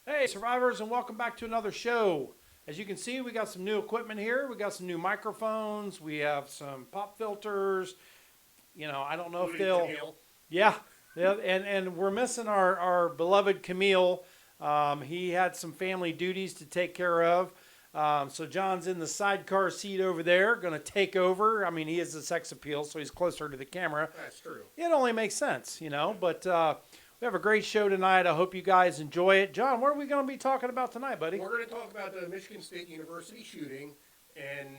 Hey, survivors, and welcome back to another show. As you can see, we got some new equipment here. We got some new microphones. We have some pop filters. I don't know if they'll. Camille. Yeah, yeah, and we're missing our beloved Camille. He had some family duties to take care of. So John's in the sidecar seat over there, going to take over. I mean, he is a sex appeal, so he's closer to the camera. That's true. It only makes sense, but we have a great show tonight. I hope you guys enjoy it. John, what are we going to be talking about tonight, buddy? We're going to talk about the Michigan State University shooting and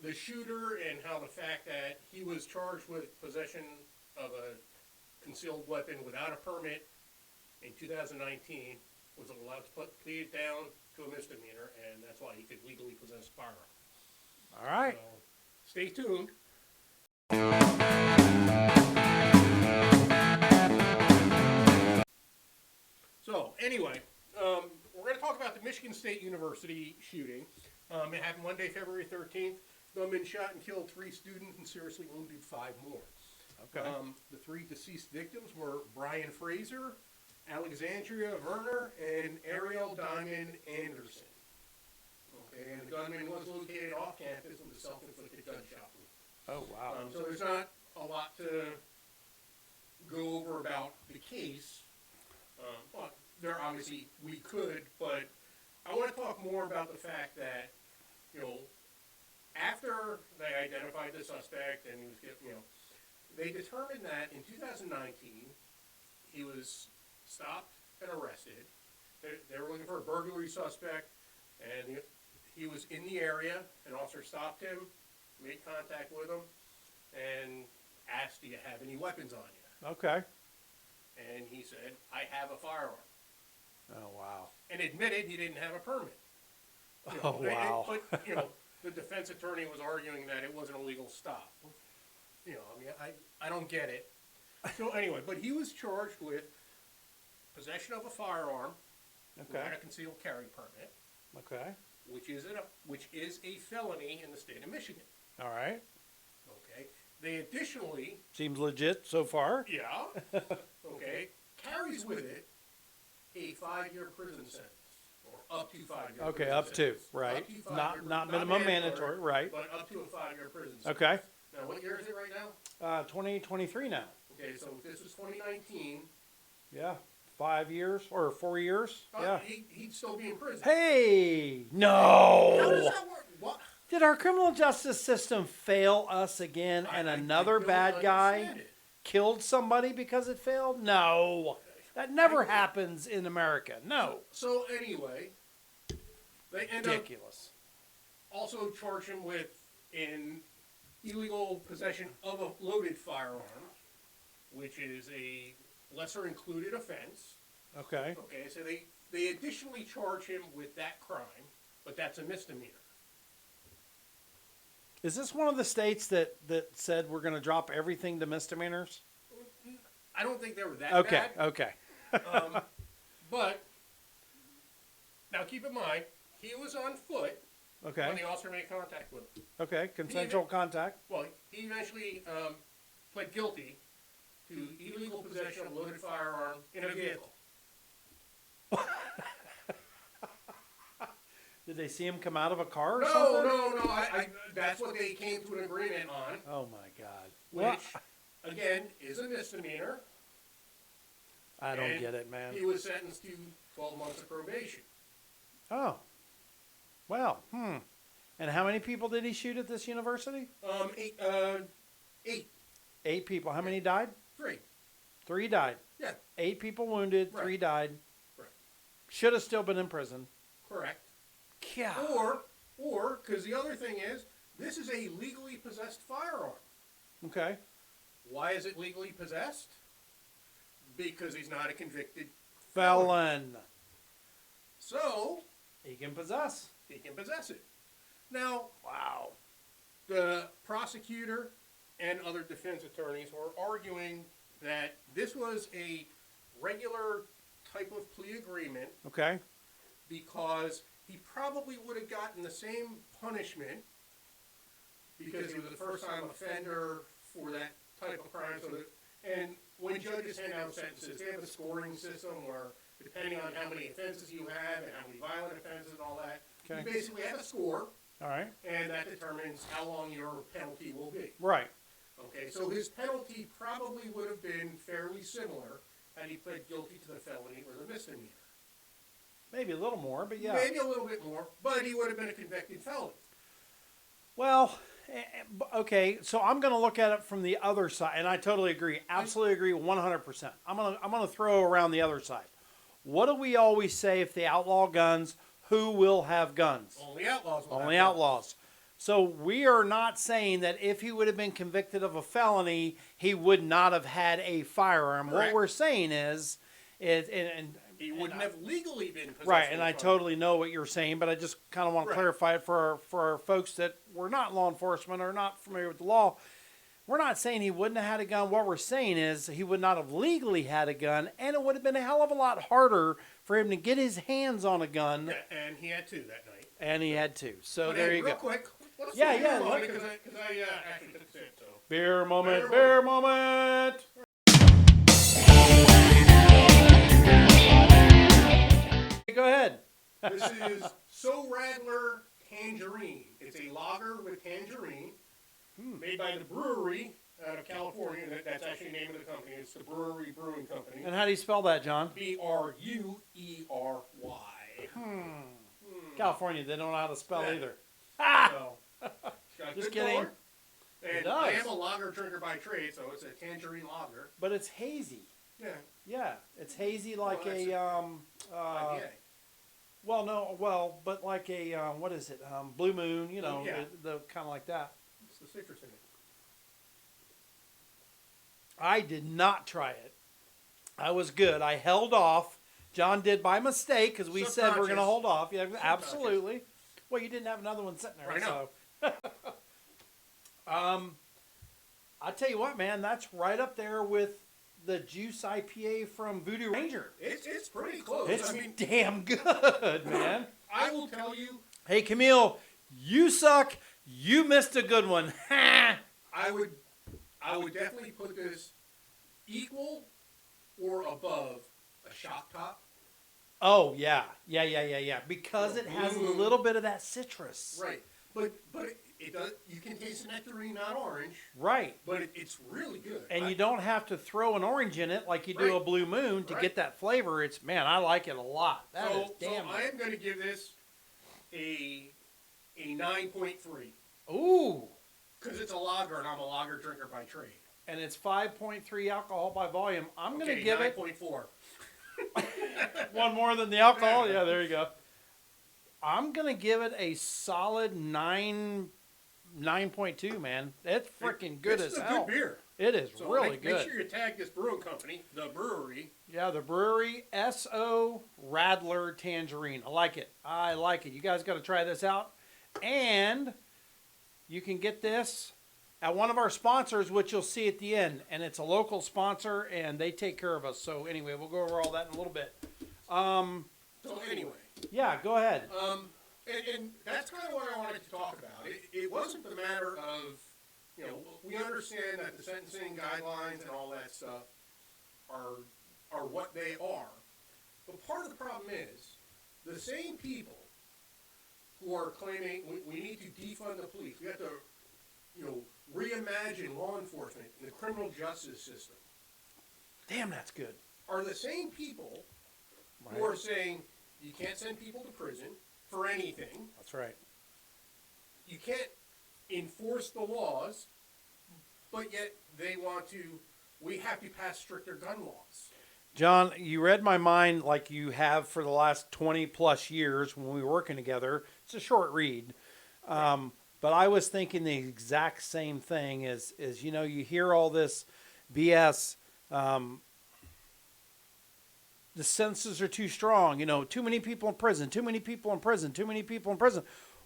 the shooter and how the fact that he was charged with possession of a concealed weapon without a permit in 2019 was allowed to plead it down to a misdemeanor, and that's why he could legally possess a firearm. All right. So, stay tuned. So, anyway, we're going to talk about the Michigan State University shooting. It happened Monday, February 13th. Gunman shot and killed 3 students and seriously wounded 5 more. Okay. The 3 deceased victims were Brian Fraser, Alexandria Werner, and Ariel Diamond Anderson. Okay, and the gunman was located off campus with a self-inflicted gunshot wound. Oh, wow. So there's not a lot to go over about the case. Well, there obviously we could, but I want to talk more about the fact that, after they identified the suspect and he was they determined that in 2019 he was stopped and arrested. They were looking for a burglary suspect, and he was in the area. An officer stopped him, made contact with him, and asked, "Do you have any weapons on you?" Okay. And he said, "I have a firearm." Oh, wow. And admitted he didn't have a permit. Oh, wow. But, the defense attorney was arguing that it wasn't a legal stop. I don't get it. So anyway, but he was charged with possession of a firearm without a concealed carry permit, Okay. which is a felony in the state of Michigan. All right. Okay. They additionally, Seems legit so far. yeah, okay, carries with it a 5-year prison sentence, or up to 5 years. Okay, up to, right. Up to 5 Not year- not minimum mandatory, right. but up to a 5-year prison sentence. Okay. Now, what year is it right now? 2023 now. Okay, so if this was 2019, Yeah. 5 years or 4 years? Yeah. he'd still be in prison. Hey, How does no. that work? What? Did our criminal justice system fail us again and another don't bad guy understand it. killed somebody because it failed? No. That never happens in America. No. So anyway, they end up Ridiculous. also charge him with an illegal possession of a loaded firearm, which is a lesser included offense. Okay. Okay, so they additionally charge him with that crime, but that's a misdemeanor. Is this one of the states that said we're going to drop everything to misdemeanors? I don't think they were that Okay. bad. Okay. But now keep in mind, he was on foot when Okay. the officer made contact with him. Okay. Consensual contact. Well, he eventually pled guilty to illegal possession of a loaded firearm in a vehicle. Did they see him come out of a car or No, something? no. I that's what they came to an agreement on, Oh my God. which again is a misdemeanor. I don't And get it, man. He was sentenced to 12 months of probation. Oh. Well, And how many people did he shoot at this university? Eight, 8 people. How many died? 3. 3 died. Yeah, 8 people wounded, Right. 3 died. Right. Should have still been in prison. correct. Yeah. Or because the other thing is, this is a legally possessed firearm. Okay. Why is it legally possessed? Because he's not a convicted Felon. so He can possess. he can possess it. Now, Wow. the prosecutor and other defense attorneys were arguing that this was a regular type of plea agreement Okay. because he probably would have gotten the same punishment because he was a first-time offender for that type of crime. And when judges hand out sentences, they have a scoring system where depending on how many offenses you have and how many violent offenses and all that. Okay. You basically have a score, All right. and that determines how long your penalty will be. Right. Okay, so his penalty probably would have been fairly similar had he pled guilty to the felony or the misdemeanor. Maybe a little more, but yeah. Maybe a little bit more, but he would have been a convicted felon. Well, okay, so I'm going to look at it from the other side, and I totally agree. Absolutely agree 100%. I'm going to throw around the other side. What do we always say if they outlaw guns? Who will have guns? Only outlaws will Only have outlaws. So we are not saying that if he would have been convicted of a felony, he would not have had a firearm. Correct. What we're saying is and he wouldn't have legally been possessed. right, and of a I firearm. totally know what you're saying, but I just kind of want to Right. clarify it for our folks that were not law enforcement or not familiar with the law. We're not saying he wouldn't have had a gun. What we're saying is he would not have legally had a gun, and it would have been a hell of a lot harder for him to get his hands on a gun. Yeah, and he had two that night. And he had to. So But there hey, you real go. quick, let's Yeah, do a yeah, beer moment, let- because I actually took a sip, so. Beer moment, Beer beer moment. Go ahead. This is So Radler Tangerine. It's a lager with tangerine, made by the brewery out of California. That's actually the name of the company. It's the Brewery Brewing Company. And how do you spell that, John? Bruery. California, they don't know how to spell Yeah. either. So, got Just good kidding. color. It And I does. am a lager drinker by trade, so it's a tangerine lager. But it's hazy. Yeah. Yeah, it's hazy like that's IPA. but like a what is it? Blue Moon, Yeah. the kind of like that. It's the citrus in it. I did not try it. I was good. I held off. John did by mistake because we said we're going to Subconscious. hold off. Yeah, absolutely. Well, you didn't have another one sitting there, I know. so. I tell you what, man, that's right up there with the Juice IPA from Voodoo Ranger. It's pretty close. It's I mean, damn good, man. I will tell you, Hey, Camille, you suck. You missed a good one. Ha! I would definitely put this equal or above a shock top. Oh, yeah. Because it has a Blue Moon. little bit of that citrus. Right. But it does. You can taste the nectarine, not orange. Right. But it's really good. And you don't have to throw an orange in it like you do Right. a Blue Moon to Right. get that flavor. It's, man, I like it a lot. That is So damn I am going to give this a 9.3 Ooh. because it's a lager and I'm a lager drinker by trade. And it's 5.3 alcohol by volume. I'm going to Okay, give it 9.4. one more than the alcohol. Yeah, there you go. I'm going to give it a solid 9.2, man. It's freaking good It's as a hell. good beer. It is So really make good. sure you tag this brewing company, the brewery. Yeah, the brewery, S.O. Radler Tangerine. I like it. You guys got to try this out. And you can get this at one of our sponsors, which you'll see at the end. And it's a local sponsor, and they take care of us. So anyway, we'll go over all that in a little bit. So anyway, Yeah, go ahead. and that's kind of what I wanted to talk about. It wasn't the matter of, we understand that the sentencing guidelines and all that stuff are what they are. But part of the problem is the same people who are claiming we need to defund the police, we have to, reimagine law enforcement and the criminal justice system, Damn, that's good. are the same people Right. who are saying you can't send people to prison for anything. That's right. You can't enforce the laws, but yet they want to, we have to pass stricter gun laws. John, you read my mind like you have for the last 20 plus years when we were working together. It's a short read. But I was thinking the exact same thing as you hear all this BS. The sentences are too strong. Too many people in prison, too many people in prison, too many people in prison.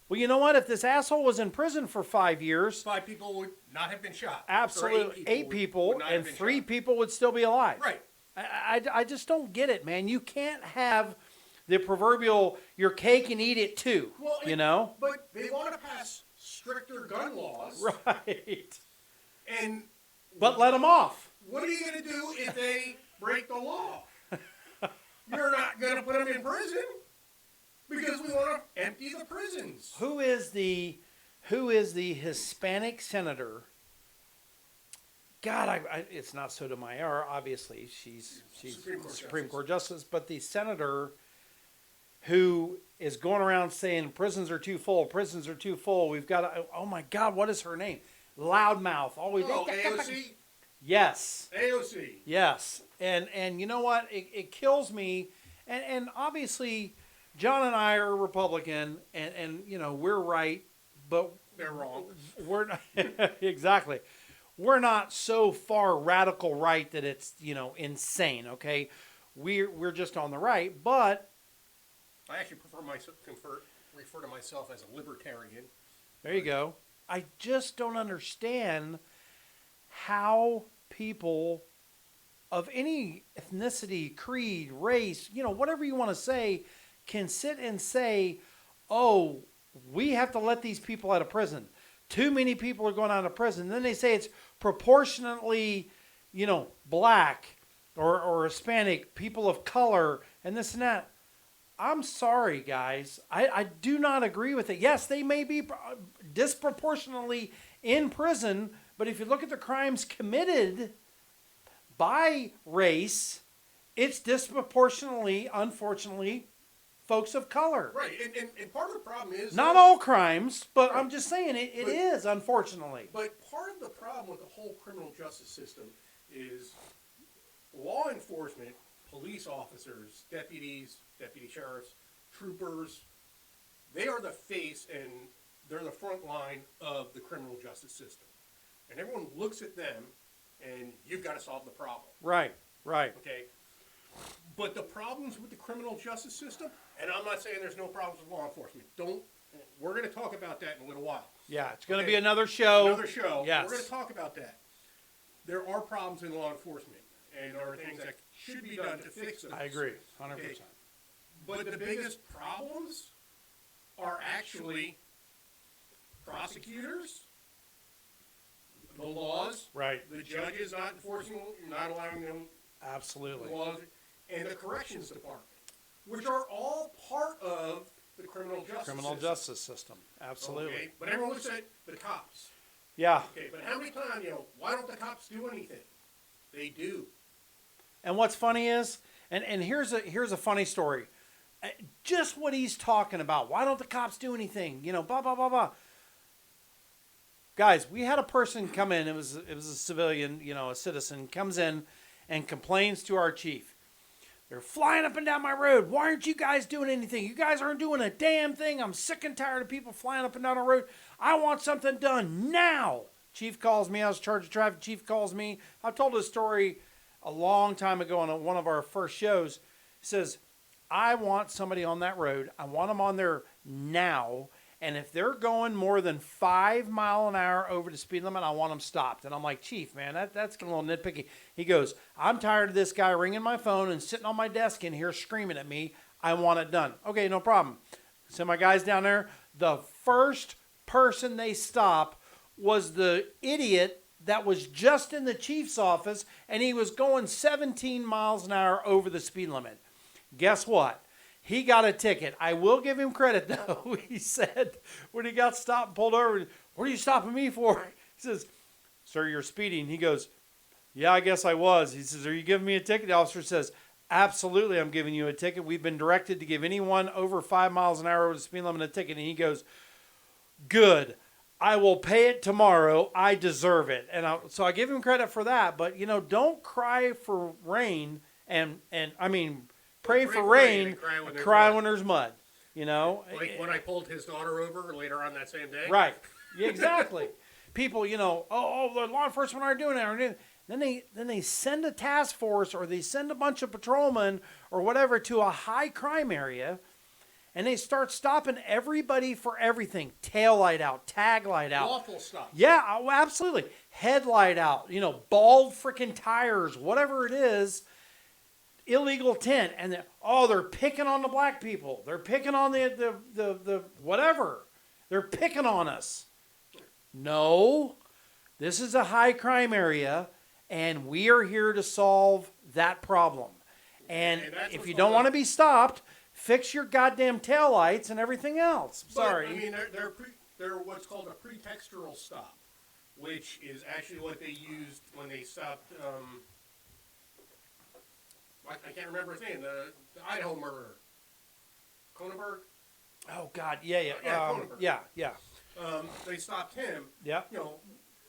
Well, you know what? If this asshole was in prison for 5 years, 5 people would not have been shot. absolutely, Or 8 would people not have and been 3 shot. people would still be alive. Right. I just don't get it, man. You can't have the proverbial your cake and eat it too. Well, But they want to pass stricter gun laws. Right. And But let them off. what are you going to do if they break the law? You're not going to put them in prison because we want to empty the prisons. Who is the Hispanic senator? God, it's not Sotomayor. Obviously, she's Supreme Court Justice, but the senator who is going around saying prisons are too full, prisons are too full. We've got to, oh my God, what is her name? Loudmouth. Always. Oh, AOC? Yes. AOC. Yes. And you know what? It kills me. And obviously, John and I are Republican, and you know, we're right, but they're wrong. We're not, exactly. We're not so far radical right that it's, you know, insane, okay? We're just on the right, but I actually refer to myself as a libertarian. there you go. I just don't understand how people of any ethnicity, creed, race, you know, whatever you want to say, can sit and say, oh, we have to let these people out of prison. Too many people are going out of prison. Then they say it's proportionately, you know, black or Hispanic, people of color, and this and that. I'm sorry, guys. I do not agree with it. Yes, they may be disproportionately in prison, but if you look at the crimes committed by race, it's disproportionately, unfortunately, folks of color. Right, and part of the problem is... Not all crimes, but right. I'm just saying it is, unfortunately. But part of the problem with the whole criminal justice system is law enforcement, police officers, deputies, deputy sheriffs, troopers, they are the face and they're the front line of the criminal justice system. And everyone looks at them and you've got to solve the problem. Right, right. Okay? But the problems with the criminal justice system, and I'm not saying there's no problems with law enforcement. We're going to talk about that in a little while. Yeah, it's going to be another show. Another show. Yes. We're going to talk about that. There are problems in law enforcement, and there are things that should be done to fix those. I agree, 100%. Okay. But the biggest problems are actually prosecutors, the laws, Right. the judges not enforcing, not allowing them Absolutely. the laws, and the corrections department, which are all part of the criminal justice system. Absolutely. Okay? But everyone looks at the cops. Yeah. Okay, but how many times, why don't the cops do anything? They do. And what's funny is, and here's a funny story. Just what he's talking about. Why don't the cops do anything? You know, blah, blah, blah, blah. Guys, we had a person come in. It was a civilian, you know, a citizen, comes in and complains to our chief. They're flying up and down my road. Why aren't you guys doing anything? You guys aren't doing a damn thing. I'm sick and tired of people flying up and down the road. I want something done now. Chief calls me. I was in charge of traffic. Chief calls me. I told this story a long time ago on one of our first shows. He says, I want somebody on that road. I want them on there now. And if they're going more than 5 miles an hour over the speed limit, I want them stopped. And I'm like, Chief, man, that's getting a little nitpicky. He goes, I'm tired of this guy ringing my phone and sitting on my desk in here screaming at me. I want it done. Okay, no problem. Send my guys down there. The first person they stop was the idiot that was just in the chief's office, and he was going 17 miles an hour over the speed limit. Guess what? He got a ticket. I will give him credit, though. He said, when he got stopped and pulled over, what are you stopping me for? He says, sir, you're speeding. He goes, yeah, I guess I was. He says, are you giving me a ticket? The officer says, absolutely, I'm giving you a ticket. We've been directed to give anyone over 5 miles an hour over the speed limit a ticket. And he goes, good. I will pay it tomorrow. I deserve it. And so I give him credit for that. But, you know, don't cry for rain and I mean, pray for rain and cry when there's mud. You know? Like when I pulled his daughter over later on that same day. Right. Yeah, exactly. People, you know, the law enforcement aren't doing that. Then they send a task force or they send a bunch of patrolmen or whatever to a high crime area, and they start stopping everybody for everything. Tail light out, tag light out. Awful stuff. Yeah, absolutely. Headlight out, you know, bald freaking tires, whatever it is. Illegal tint, and they're picking on the black people. They're picking on the whatever. They're picking on us. No, this is a high crime area, and we are here to solve that problem. And And that's if what's you going don't want to on. be stopped, fix your goddamn taillights and everything else. But, Sorry. I mean, they're what's called a pretextual stop, which is actually what they used when they stopped. I can't remember his name. The Idaho murderer, Kronenberg. Oh God, yeah, yeah, Yeah, Cronenberg. yeah. They stopped him. Yeah. You know,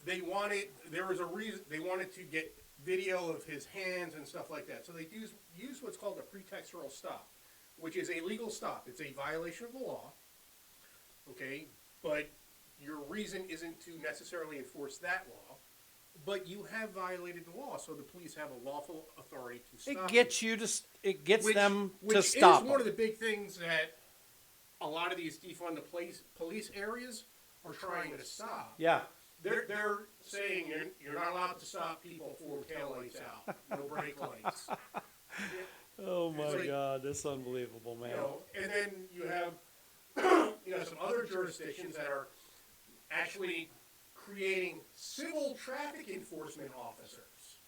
there was a reason they wanted to get video of his hands and stuff like that. So they use what's called a pretextual stop, which is a legal stop. It's a violation of the law. Okay, but your reason isn't to necessarily enforce that law, but you have violated the law, so the police have a lawful authority to stop It gets them to which stop is one them. of the big things that a lot of these defund the police areas are trying to stop. Yeah. They're saying you're not allowed to stop people for taillights out, no brake lights. Oh my It's like, God, that's unbelievable, man. You know, and then you have some other jurisdictions that are actually creating civil traffic enforcement officers.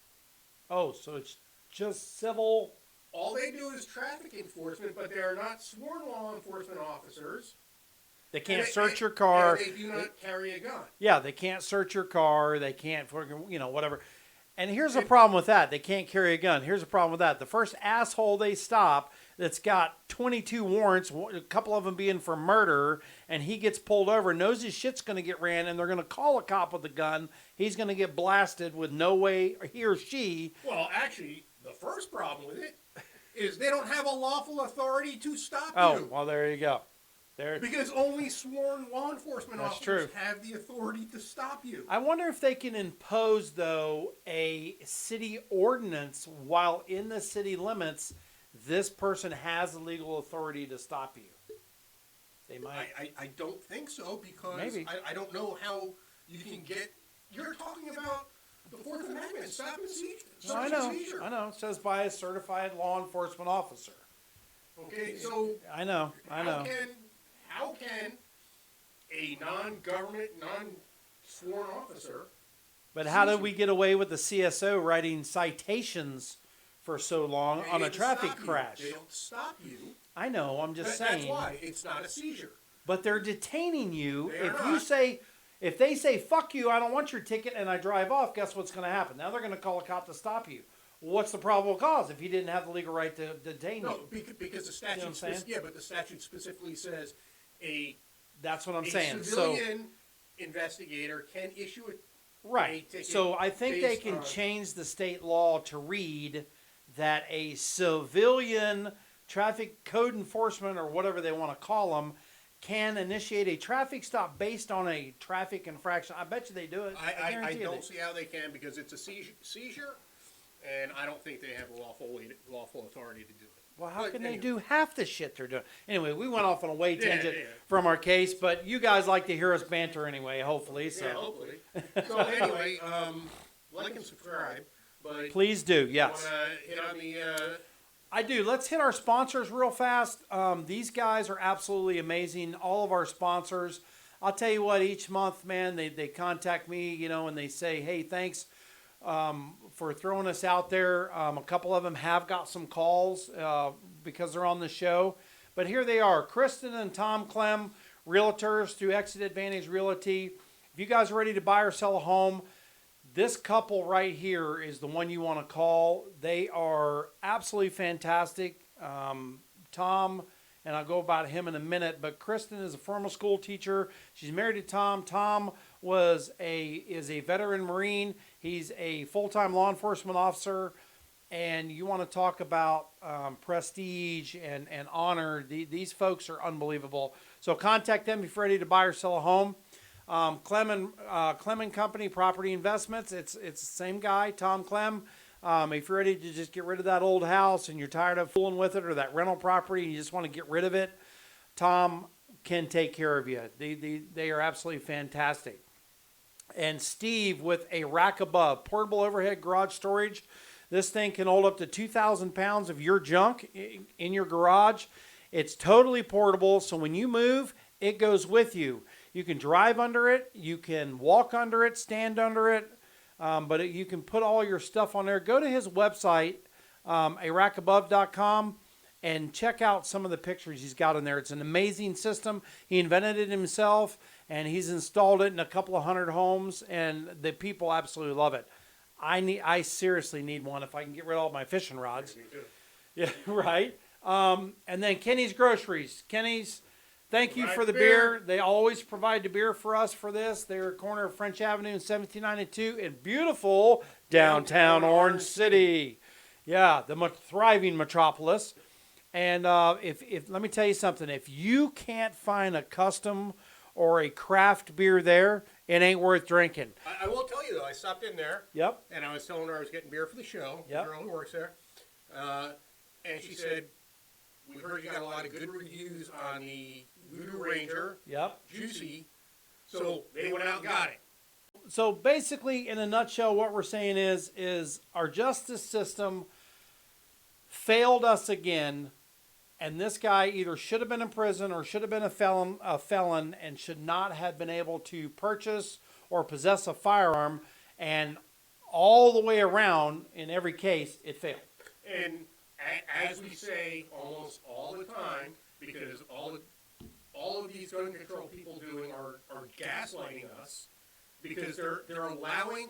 Oh, so it's just civil. All they do is traffic enforcement, but they are not sworn law enforcement officers. They can't And search your car. And they do not carry a gun. Yeah, they can't search your car. They can't, whatever. And here's the problem with that. They can't carry a gun. Here's the problem with that. The first asshole they stop that's got 22 warrants, a couple of them being for murder, and he gets pulled over, knows his shit's going to get ran, and they're going to call a cop with a gun. He's going to get blasted with no way, he or she. Well, actually, the first problem with it is they don't have a lawful authority to stop Oh, you. well, there you go. There. Because only sworn law enforcement That's officers true. have the authority to stop you. I wonder if they can impose, though, a city ordinance while in the city limits. This person has the legal authority to stop you. They might. I don't think so, because Maybe. I don't know how you can get. You're talking about the Fourth Amendment, stop and seizure. No, I know. It says by a certified law enforcement officer. Okay, so I know. how can a non-government, non-sworn officer? But how did we get away with the CSO writing citations for so long They on a didn't traffic stop you. crash? They don't stop you. I know. I'm just That's saying. why it's not a seizure. But they're detaining you. They are If you not. say, if they say, fuck you, I don't want your ticket, and I drive off, guess what's going to happen? Now they're going to call a cop to stop you. What's the probable cause if you didn't have the legal right to detain No, you? because the You know what I'm statute. saying? But the statute specifically says a That's what I'm a saying. civilian investigator can issue it. Right. a ticket So I think they based can on- change the state law to read that a civilian traffic code enforcement, or whatever they want to call them, can initiate a traffic stop based on a traffic infraction. I bet you they do it. I guarantee you don't they- see how they can, because it's a seizure, and I don't think they have a lawful authority to do it. Well, how But can they anyway. do half the shit they're doing? Anyway, we went off on a way tangent yeah. from our case, but you guys like to hear us banter anyway, hopefully. So Yeah, hopefully. So anyway, like and subscribe. But please do. want Yes, to hit on the I do. Let's hit our sponsors real fast. These guys are absolutely amazing. All of our sponsors. I'll tell you what. Each month, man, they contact me, and they say, "Hey, thanks for throwing us out there." A couple of them have got some calls because they're on the show. But here they are, Kristen and Tom Clem, realtors through Exit Advantage Realty. If you guys are ready to buy or sell a home, this couple right here is the one you want to call. They are absolutely fantastic. Tom, and I'll go about him in a minute, but Kristen is a former school teacher. She's married to Tom. Tom is a veteran Marine. He's a full-time law enforcement officer. And you want to talk about prestige and honor. These folks are unbelievable. So contact them if you're ready to buy or sell a home. Clem and Company Property Investments. It's the same guy, Tom Clem. If you're ready to just get rid of that old house and you're tired of fooling with it, or that rental property and you just want to get rid of it, Tom can take care of you. They are absolutely fantastic. And Steve with ARackAbove, portable overhead garage storage. This thing can hold up to 2,000 pounds of your junk in your garage. It's totally portable, so when you move, it goes with you. You can drive under it, you can walk under it, stand under it, but you can put all your stuff on there. Go to his website, ARackAbove.com, and check out some of the pictures he's got in there. It's an amazing system. He invented it himself, and he's installed it in a couple of hundred homes, and the people absolutely love it. I seriously need one if I can get rid of all my fishing rods. Me too. Yeah, right. And then Kenny's Groceries. Kenny's, thank you Provide for the the beer. beer. They always provide the beer for us for this. They're corner of French Avenue and 1792 in beautiful downtown Orange City. Yeah, the thriving metropolis. And if let me tell you something, if you can't find a custom or a craft beer there, it ain't worth drinking. I will tell you though, I stopped in there. Yep. And I was telling her I was getting beer for the show. Yep. The girl who works there. And she said, we heard you got a lot of good reviews on the Voodoo Ranger. Yep. Juicy. So they went out and got it. So basically, in a nutshell, what we're saying is our justice system failed us again, and this guy either should have been in prison or should have been a felon, and should not have been able to purchase or possess a firearm. And all the way around, in every case, it failed. And as we say almost all the time, because all of these gun control people doing are gaslighting us, because they're allowing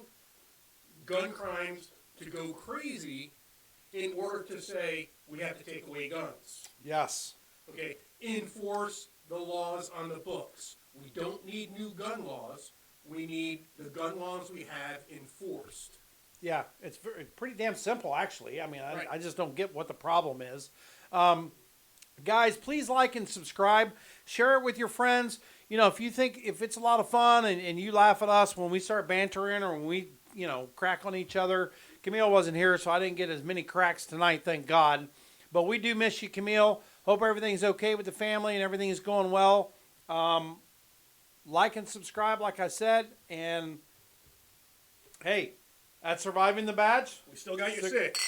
gun crimes to go crazy in order to say we have to take away guns. Yes. Okay, enforce the laws on the books. We don't need new gun laws. We need the gun laws we have enforced. Yeah, it's pretty damn simple, actually. I mean, Right. I just don't get what the problem is. Guys, please like and subscribe. Share it with your friends. You know, if it's a lot of fun and you laugh at us when we start bantering or when we, crack on each other. Camille wasn't here, so I didn't get as many cracks tonight, thank God. But we do miss you, Camille. Hope everything's okay with the family and everything is going well. Like and subscribe, like I said. And, hey, at Surviving the Badge, We still got you 6.